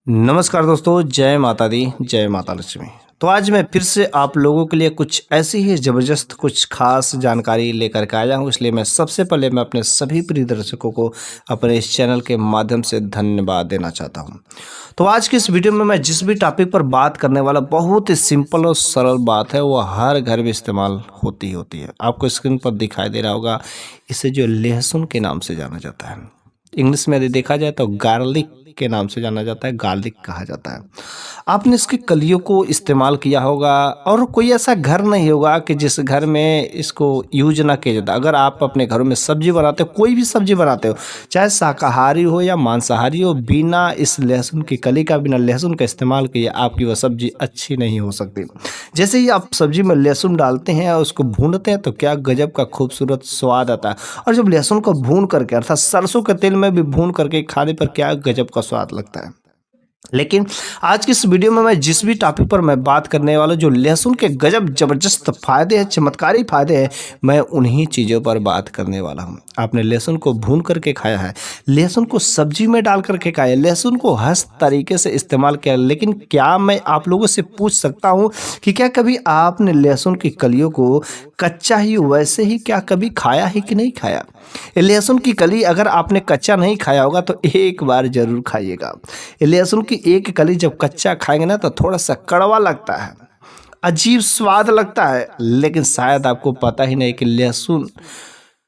नमस्कार दोस्तों, जय माता दी, जय माता लक्ष्मी। तो आज मैं फिर से आप लोगों के लिए कुछ ऐसी ही ज़बरदस्त कुछ खास जानकारी लेकर के आया हूँ। इसलिए मैं सबसे पहले मैं अपने सभी प्रिय दर्शकों को अपने इस चैनल के माध्यम से धन्यवाद देना चाहता हूँ। तो आज की इस वीडियो में मैं जिस भी टॉपिक पर बात करने वाला, बहुत ही सिंपल और सरल बात है, वो हर घर में इस्तेमाल होती है। आपको स्क्रीन पर दिखाई दे रहा होगा, इसे जो लहसुन के नाम से जाना जाता है। इंग्लिश में यदि देखा जाए तो गार्लिक के नाम से जाना जाता है, गार्लिक कहा जाता है। आपने इसकी कलियों को इस्तेमाल किया होगा और कोई ऐसा घर नहीं होगा कि जिस घर में इसको यूज ना किया जाता। अगर आप अपने घरों में सब्जी बनाते हो, कोई भी सब्जी बनाते हो, चाहे शाकाहारी हो या मांसाहारी हो, बिना इस लहसुन की कली का, बिना लहसुन का इस्तेमाल किए आपकी वह सब्जी अच्छी नहीं हो सकती। जैसे ही आप सब्जी में लहसुन डालते हैं और उसको भूनते हैं तो क्या गजब का खूबसूरत स्वाद आता है। और जब लहसुन को भून करके, अर्थात सरसों के तेल में भी भून करके खाने पर क्या गजब का स्वाद लगता है। लेकिन आज की इस वीडियो में मैं जिस भी टॉपिक पर मैं बात करने वाला, जो लहसुन के गजब जबरदस्त फायदे हैं, चमत्कारी फायदे हैं, मैं उन्हीं चीज़ों पर बात करने वाला हूं। आपने लहसुन को भून करके खाया है, लहसुन को सब्जी में डाल करके खाया है, लहसुन को हर तरीके से इस्तेमाल किया। लेकिन क्या मैं आप लोगों से पूछ सकता हूं कि क्या कभी आपने लहसुन की कलियों को कच्चा ही वैसे ही क्या कभी खाया है कि नहीं खाया? ये लहसुन की कली अगर आपने कच्चा नहीं खाया होगा तो एक बार जरूर खाइएगा। ये लहसुन की एक कली जब कच्चा खाएंगे ना तो थोड़ा सा कड़वा लगता है, अजीब स्वाद लगता है। लेकिन शायद आपको पता ही नहीं कि लहसुन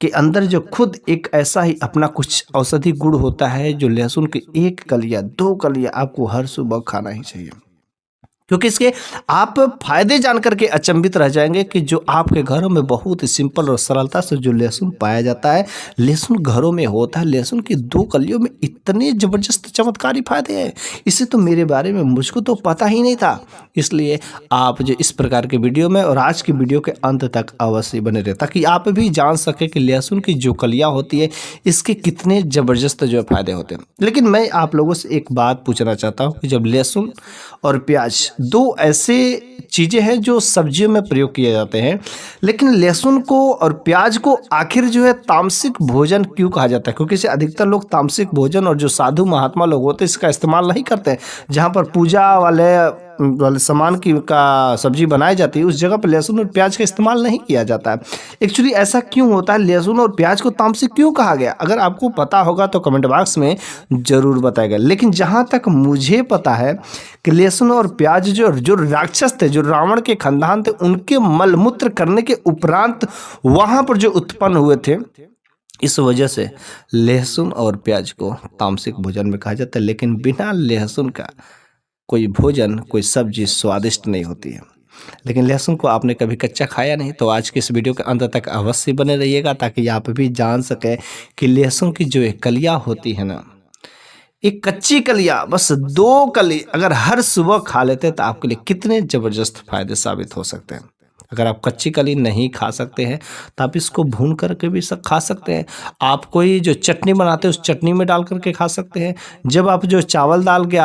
के अंदर जो खुद एक ऐसा ही अपना कुछ औषधि गुण होता है, जो लहसुन की एक कलियां, दो कलियां आपको हर सुबह खाना ही चाहिए। क्योंकि इसके आप फायदे जान करके अचंभित रह जाएंगे कि जो आपके घरों में बहुत ही सिंपल और सरलता से जो लहसुन पाया जाता है, लहसुन घरों में होता है, लहसुन की दो कलियों में इतने जबरदस्त चमत्कारी फायदे हैं। इसे तो मेरे बारे में मुझको तो पता ही नहीं था। इसलिए आप जो इस प्रकार के वीडियो में और आज की वीडियो के अंत तक अवश्य बने रहे, ताकि आप भी जान सके कि लहसुन की जो कलियां होती है, इसके कितने जबरदस्त जो फायदे होते हैं। लेकिन मैं आप लोगों से एक बात पूछना चाहता हूँ कि जब लहसुन और प्याज दो ऐसे चीज़ें हैं जो सब्जियों में प्रयोग किए जाते हैं, लेकिन लहसुन को और प्याज को आखिर जो है तामसिक भोजन क्यों कहा जाता है? क्योंकि इसे अधिकतर लोग तामसिक भोजन और जो साधु महात्मा लोग होते हैं इसका इस्तेमाल नहीं करते हैं। जहाँ पर पूजा वाले सामान की का सब्जी बनाई जाती है, उस जगह पर लहसुन और प्याज का इस्तेमाल नहीं किया जाता है। एक्चुअली ऐसा क्यों होता है? लहसुन और प्याज को तामसिक क्यों कहा गया? अगर आपको पता होगा तो कमेंट बॉक्स में ज़रूर बताएगा। लेकिन जहाँ तक मुझे पता है कि लहसुन और प्याज जो राक्षस थे, जो रावण के खानदान थे, उनके मलमूत्र करने के उपरांत वहाँ पर जो उत्पन्न हुए थे, इस वजह से लहसुन और प्याज को तामसिक भोजन में कहा जाता है। लेकिन बिना लहसुन का कोई भोजन, कोई सब्जी स्वादिष्ट नहीं होती है। लेकिन लहसुन को आपने कभी कच्चा खाया नहीं तो आज के इस वीडियो के अंत तक अवश्य बने रहिएगा, ताकि आप भी जान सकें कि लहसुन की जो कलियां होती है ना, एक कच्ची कलियां, बस दो कली अगर हर सुबह खा लेते हैं तो आपके लिए कितने जबरदस्त फायदे साबित हो सकते हैं। अगर आप कच्ची कली नहीं खा सकते हैं तो आप इसको भून करके भी खा सकते हैं। आप कोई जो चटनी बनाते हैं उस चटनी में डाल करके खा सकते हैं। जब आप जो चावल दाल के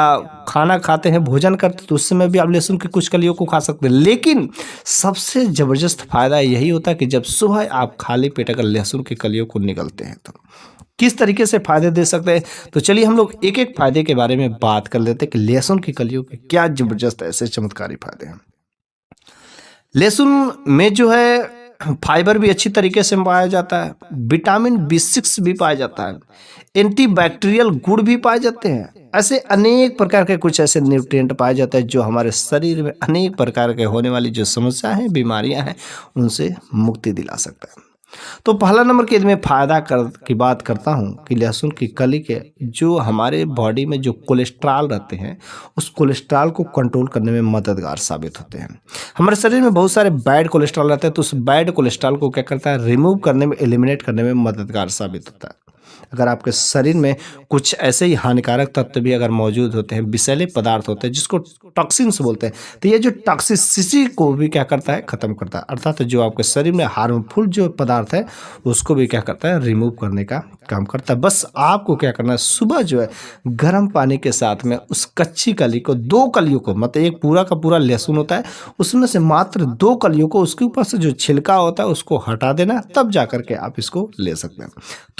खाना खाते हैं, भोजन करते हैं, तो उस समय भी आप लहसुन की कुछ कलियों को खा सकते हैं। लेकिन सबसे ज़बरदस्त फायदा यही होता है कि जब सुबह आप खाली पेट अगर लहसुन की कलियों को निगलते हैं तो किस तरीके से फायदे दे सकते हैं। तो चलिए हम लोग एक एक फायदे के बारे में बात कर लेते हैं कि लहसुन की कलियों के क्या जबरदस्त ऐसे चमत्कारी फायदे हैं। लहसुन में जो है फाइबर भी अच्छी तरीके से पाया जाता है, विटामिन B6 भी पाया जाता है, एंटीबैक्टीरियल गुण भी पाए जाते हैं। ऐसे अनेक प्रकार के कुछ ऐसे न्यूट्रिएंट पाए जाते हैं जो हमारे शरीर में अनेक प्रकार के होने वाली जो समस्या हैं, बीमारियां हैं, उनसे मुक्ति दिला सकता है। तो पहला नंबर के मैं फायदा की बात करता हूं कि लहसुन की कली के जो हमारे बॉडी में जो कोलेस्ट्रॉल रहते हैं, उस कोलेस्ट्रॉल को कंट्रोल करने में मददगार साबित होते हैं। हमारे शरीर में बहुत सारे बैड कोलेस्ट्रॉल रहते हैं, तो उस बैड कोलेस्ट्रॉल को क्या करता है, रिमूव करने में, एलिमिनेट करने में मददगार साबित होता है। अगर आपके शरीर में कुछ ऐसे ही हानिकारक तत्व भी अगर मौजूद होते हैं, विषैले पदार्थ होते हैं जिसको टॉक्सिन्स बोलते हैं, तो ये जो टॉक्सिसिटी को भी क्या करता है, खत्म करता है। अर्थात जो आपके शरीर में हार्मफुल जो पदार्थ है उसको भी क्या करता है, रिमूव करने का काम करता है। बस आपको क्या करना है, सुबह जो है गर्म पानी के साथ में उस कच्ची कली को, दो कलियों को, मतलब एक पूरा का पूरा लहसुन होता है, उसमें से मात्र दो कलियों को, उसके ऊपर से जो छिलका होता है उसको हटा देना, तब जा करके आप इसको ले सकते हैं।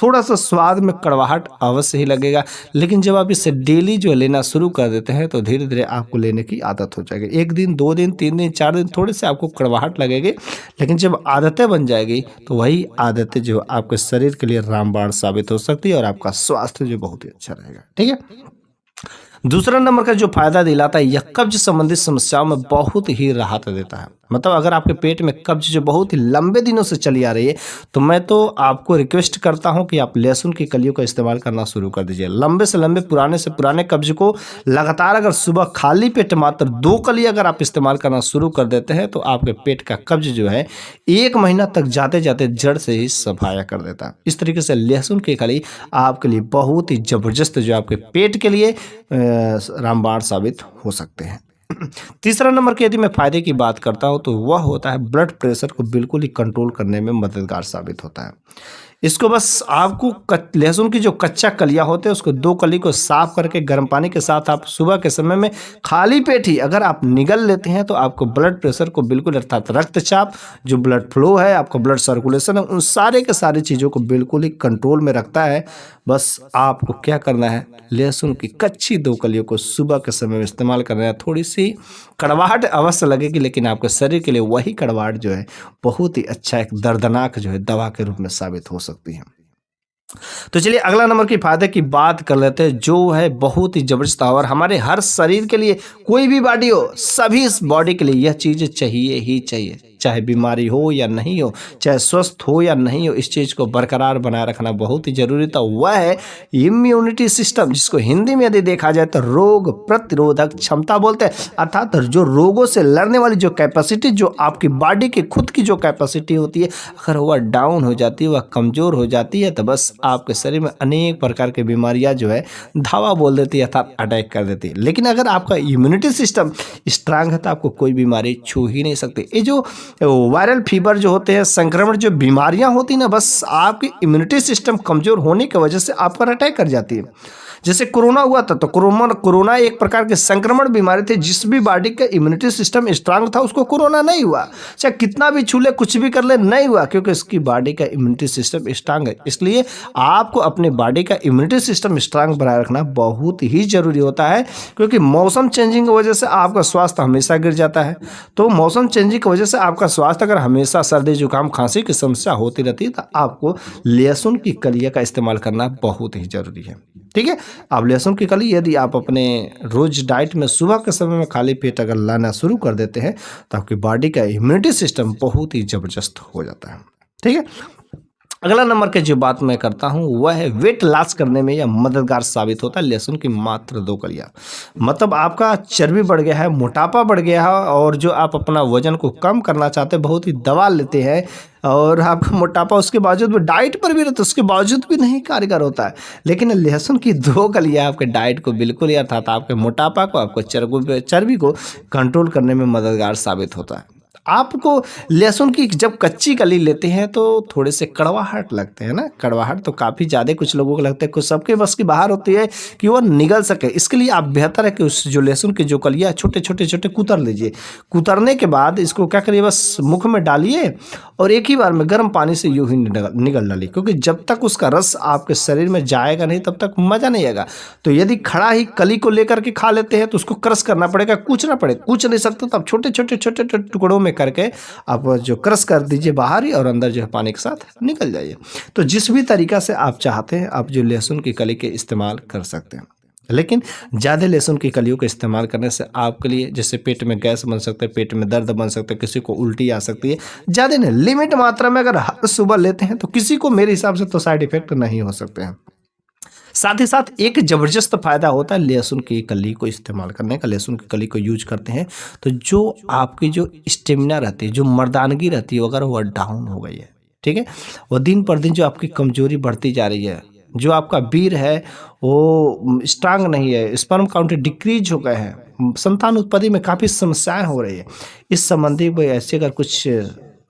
थोड़ा सा स्वाद में कड़वाहट अवश्य ही लगेगा, लेकिन जब आप इसे डेली जो लेना शुरू कर देते हैं तो धीरे धीरे आपको लेने की आदत हो जाएगी। 1 दिन, 2 दिन, 3 दिन, 4 दिन थोड़े से आपको कड़वाहट लगेगी, लेकिन जब आदतें बन जाएगी तो वही आदतें जो आपके शरीर के लिए रामबाण साबित हो सकती है और आपका स्वास्थ्य जो बहुत ही अच्छा रहेगा। ठीक है। दूसरा नंबर का जो फायदा दिलाता है, यह कब्ज संबंधित समस्याओं में बहुत ही राहत देता है। मतलब अगर आपके पेट में कब्ज जो बहुत ही लंबे दिनों से चली आ रही है, तो मैं तो आपको रिक्वेस्ट करता हूं कि आप लहसुन की कलियों का इस्तेमाल करना शुरू कर दीजिए। लंबे से लंबे, पुराने से पुराने कब्ज को लगातार अगर सुबह खाली पेट मात्र 2 कली अगर आप इस्तेमाल करना शुरू कर देते हैं तो आपके पेट का कब्ज जो है 1 महीना तक जाते जाते जड़ से ही सफाया कर देता है। इस तरीके से लहसुन की कली आपके लिए बहुत ही जबरदस्त जो आपके पेट के लिए रामबाण साबित हो सकते हैं। तीसरा नंबर के यदि मैं फायदे की बात करता हूं तो वह होता है ब्लड प्रेशर को बिल्कुल ही कंट्रोल करने में मददगार साबित होता है। इसको बस आपको लहसुन की जो कच्चा कलियां होते हैं उसको 2 कली को साफ करके गर्म पानी के साथ आप सुबह के समय में खाली पेट ही अगर आप निगल लेते हैं तो आपको ब्लड प्रेशर को बिल्कुल, अर्थात रक्तचाप, जो ब्लड फ्लो है, आपका ब्लड सर्कुलेशन है, उन सारे के सारी चीज़ों को बिल्कुल ही कंट्रोल में रखता है। बस आपको क्या करना है, लहसुन की कच्ची 2 कलियों को सुबह के समय में इस्तेमाल करना है। थोड़ी सी कड़वाहट अवश्य लगेगी, लेकिन आपके शरीर के लिए वही कड़वाहट जो है बहुत ही अच्छा एक दर्दनाक जो है दवा के रूप में साबित हो सकती है। तो चलिए अगला नंबर की फायदे की बात कर लेते हैं, जो है बहुत ही जबरदस्त और हमारे हर शरीर के लिए, कोई भी बॉडी हो, सभी इस बॉडी के लिए यह चीज़ चाहिए ही चाहिए। चाहे बीमारी हो या नहीं हो, चाहे स्वस्थ हो या नहीं हो, इस चीज़ को बरकरार बनाए रखना बहुत ही जरूरी था। वह है इम्यूनिटी सिस्टम, जिसको हिंदी में यदि देखा जाए तो रोग प्रतिरोधक क्षमता बोलते हैं। अर्थात जो रोगों से लड़ने वाली जो कैपेसिटी, जो आपकी बॉडी की खुद की जो कैपेसिटी होती है, अगर वह डाउन हो जाती है, वह कमज़ोर हो जाती है, तो बस आपके शरीर में अनेक प्रकार की बीमारियां जो है धावा बोल देती है, अर्थात अटैक कर देती है। लेकिन अगर आपका इम्यूनिटी सिस्टम स्ट्रांग है तो आपको कोई बीमारी छू ही नहीं सकती। ये जो वायरल फीवर जो होते हैं, संक्रमण जो बीमारियां होती हैं ना, बस आपकी इम्यूनिटी सिस्टम कमजोर होने की वजह से आप पर अटैक कर जाती है। जैसे कोरोना हुआ था, तो कोरोना एक प्रकार के संक्रमण बीमारी थी। जिस भी बॉडी का इम्यूनिटी सिस्टम स्ट्रांग था उसको कोरोना नहीं हुआ, चाहे कितना भी छू ले, कुछ भी कर ले, नहीं हुआ, क्योंकि उसकी बॉडी का इम्यूनिटी सिस्टम स्ट्रांग है। इसलिए आपको अपने बॉडी का इम्यूनिटी सिस्टम स्ट्रांग बनाए रखना बहुत ही जरूरी होता है, क्योंकि मौसम चेंजिंग की वजह से आपका स्वास्थ्य हमेशा गिर जाता है। तो मौसम चेंजिंग की वजह से आपका स्वास्थ्य अगर हमेशा सर्दी जुकाम खांसी की समस्या होती रहती है, तो आपको लहसुन की कलियां का इस्तेमाल करना बहुत ही जरूरी है। ठीक है। अब लहसुन की कली यदि आप अपने रोज डाइट में सुबह के समय में खाली पेट अगर लाना शुरू कर देते हैं तो आपकी बॉडी का इम्यूनिटी सिस्टम बहुत ही जबरदस्त हो जाता है। ठीक है। अगला नंबर की जो बात मैं करता हूं वह है वेट लॉस करने में यह मददगार साबित होता है लहसुन की मात्र 2 कलियां। मतलब आपका चर्बी बढ़ गया है, मोटापा बढ़ गया है, और जो आप अपना वजन को कम करना चाहते हैं, बहुत ही दवा लेते हैं और आपका मोटापा उसके बावजूद भी डाइट पर भी रहता है, उसके बावजूद भी नहीं कारगर होता है। लेकिन लहसुन की 2 कलियां आपके डाइट को बिल्कुल ही, अर्थात आपके मोटापा को, आपको चर्बी को कंट्रोल करने में मददगार साबित होता है। आपको लहसुन की जब कच्ची कली लेते हैं तो थोड़े से कड़वाहट लगते हैं ना, कड़वाहट तो काफ़ी ज़्यादा कुछ लोगों को लगता है, कुछ सबके बस की बाहर होती है कि वो निगल सके। इसके लिए आप बेहतर है कि उस जो लहसुन की जो कलियाँ छोटे छोटे छोटे कुतर लीजिए। कुतरने के बाद इसको क्या करिए, बस मुख में डालिए और एक ही बार में गर्म पानी से यूं ही निगल डालिए, क्योंकि जब तक उसका रस आपके शरीर में जाएगा नहीं तब तक मज़ा नहीं आएगा। तो यदि खड़ा ही कली को लेकर के खा लेते हैं तो उसको क्रश करना पड़ेगा, कूचना पड़ेगा। कूच नहीं सकते तो आप छोटे छोटे छोटे छोटे टुकड़ों में करके आप जो क्रश कर दीजिए बाहर ही, और अंदर जो है पानी के साथ निकल जाइए। तो जिस भी तरीका से आप चाहते हैं आप जो लहसुन की कली के इस्तेमाल कर सकते हैं, लेकिन ज़्यादा लहसुन की कलियों का इस्तेमाल करने से आपके लिए जैसे पेट में गैस बन सकता है, पेट में दर्द बन सकता है, किसी को उल्टी आ सकती है। ज़्यादा नहीं, लिमिट मात्रा में अगर हर सुबह लेते हैं तो किसी को मेरे हिसाब से तो साइड इफेक्ट नहीं हो सकते हैं। साथ ही साथ एक ज़बरदस्त फ़ायदा होता है लहसुन की कली को इस्तेमाल करने का। लहसुन की कली को यूज करते हैं तो जो आपकी जो स्टेमिना रहती है, जो मर्दानगी रहती है, अगर वह डाउन हो गई है, ठीक है, वह दिन पर दिन जो आपकी कमजोरी बढ़ती जा रही है, जो आपका वीर है वो स्ट्रांग नहीं है, स्पर्म काउंट डिक्रीज हो गए हैं, संतान उत्पत्ति में काफ़ी समस्याएं हो रही है, इस संबंधी में ऐसे अगर कुछ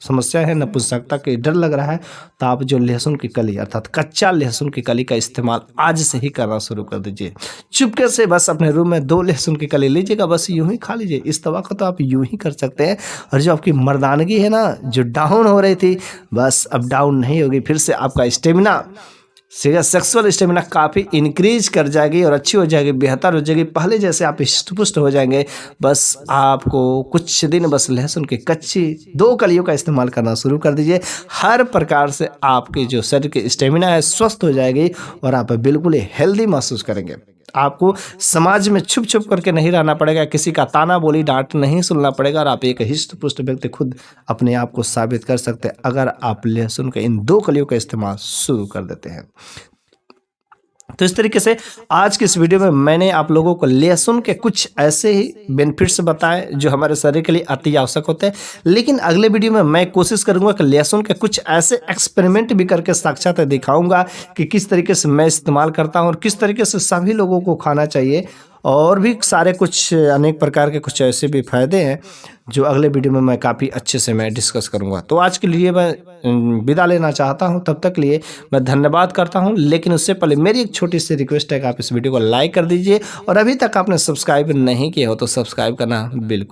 समस्या है, नपुंसकता के डर लग रहा है, तो आप जो लहसुन की कली अर्थात कच्चा लहसुन की कली का इस्तेमाल आज से ही करना शुरू कर दीजिए। चुपके से बस अपने रूम में 2 लहसुन की कली लीजिएगा, बस यूं ही खा लीजिए। इस दवा को तो आप यूं ही कर सकते हैं। और जो आपकी मर्दानगी है ना, जो डाउन हो रही थी, बस अब डाउन नहीं होगी, फिर से आपका स्टेमिना सेक्सुअल स्टेमिना काफ़ी इंक्रीज कर जाएगी और अच्छी हो जाएगी, बेहतर हो जाएगी। पहले जैसे आप हृष्ट-पुष्ट हो जाएंगे। बस आपको कुछ दिन बस लहसुन की कच्ची 2 कलियों का इस्तेमाल करना शुरू कर दीजिए। हर प्रकार से आपकी जो शरीर की स्टेमिना है स्वस्थ हो जाएगी और आप बिल्कुल ही हेल्दी महसूस करेंगे। आपको समाज में छुप-छुप करके नहीं रहना पड़ेगा, किसी का ताना बोली डाँट नहीं सुनना पड़ेगा और आप एक हृष्ट-पुष्ट व्यक्ति खुद अपने आप को साबित कर सकते हैं अगर आप लहसुन के इन 2 कलियों का इस्तेमाल शुरू कर देते हैं। तो इस तरीके से आज की इस वीडियो में मैंने आप लोगों को लहसुन के कुछ ऐसे ही बेनिफिट्स बताए जो हमारे शरीर के लिए अति आवश्यक होते हैं। लेकिन अगले वीडियो में मैं कोशिश करूंगा कि लहसुन के कुछ ऐसे एक्सपेरिमेंट भी करके साक्षात दिखाऊंगा कि किस तरीके से मैं इस्तेमाल करता हूं और किस तरीके से सभी लोगों को खाना चाहिए। और भी सारे कुछ अनेक प्रकार के कुछ ऐसे भी फायदे हैं जो अगले वीडियो में मैं काफ़ी अच्छे से मैं डिस्कस करूंगा। तो आज के लिए मैं विदा लेना चाहता हूं, तब तक लिए मैं धन्यवाद करता हूं। लेकिन उससे पहले मेरी एक छोटी सी रिक्वेस्ट है कि आप इस वीडियो को लाइक कर दीजिए और अभी तक आपने सब्सक्राइब नहीं किया हो तो सब्सक्राइब करना बिल्कुल